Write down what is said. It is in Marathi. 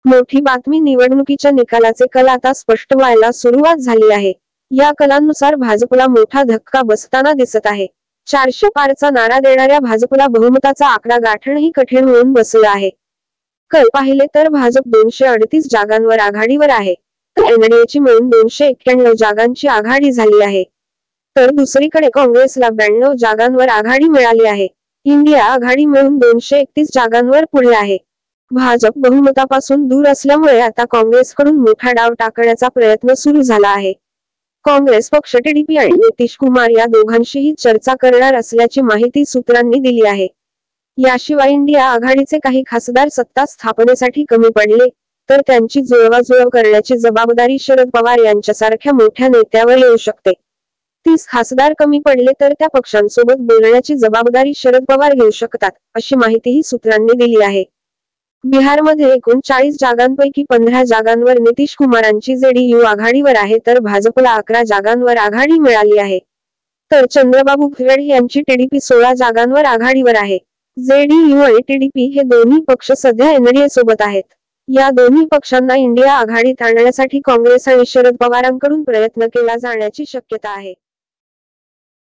मोठी बातमी निवडणुकीच्या निकालाचे कल आता स्पष्ट व्हायला सुरुवात झाली आहे। या कलांनुसार भाजपला मोठा धक्का बसताना दिसत आहे। 400 पारचा नारा देणाऱ्या भाजपला बहुमताचा आकडा गाठणंही कठीण होऊन बसलं आहे। कल पाहिले तर भाजप 238 जागांवर आघाडीवर आहे, तर एनडीएची मिळून 291 जागांची आघाडी झाली आहे। तर दुसरीकडे काँग्रेसला 92 जागांवर आघाडी मिळाली आहे। इंडिया आघाडी मिळून 231 जागांवर पुढे आहे। भाजप बहुमतापासून दूर असल्यामुळे आता काँग्रेसकडून मोठा डाव टाकण्याचा प्रयत्न सुरू झाला आहे। काँग्रेस पक्ष टीडीपी आणि नितीश कुमार या दोघांशीही चर्चा करणार असल्याची माहिती सूत्रांनी दिली आहे। याशिवाय इंडिया आघाडीचे काही खासदार सत्ता स्थापनेसाठी कमी पडले तर त्यांची जुळवाजुळव करण्याची जबाबदारी शरद पवार यांच्यासारख्या मोठ्या नेत्यावर येऊ शकते। 30 खासदार कमी पडले तर त्या पक्षांसोबत बोलण्याची जबाबदारी शरद पवार घेऊ शकतात, अशी माहितीही सूत्रांनी दिली आहे। बिहारमध्ये एकूण 40 जागांपैकी 15 जागांवर नितीश कुमारांची जेडीयू आघाडीवर आहे, तर भाजपला 11 जागांवर आघाडी मिळाली आहे। तर चंद्रबाबू नायडू यांची टीडीपी 16 जागांवर आघाडीवर आहे। जेडीयू आणि टीडीपी हे दोन्ही पक्ष सध्या एनडीए सोबत आहेत। या दोन्ही पक्षांना इंडिया आघाडीत आणण्यासाठी काँग्रेस आणि शरद पवारांकडून प्रयत्न केला जाण्याची शक्यता आहे।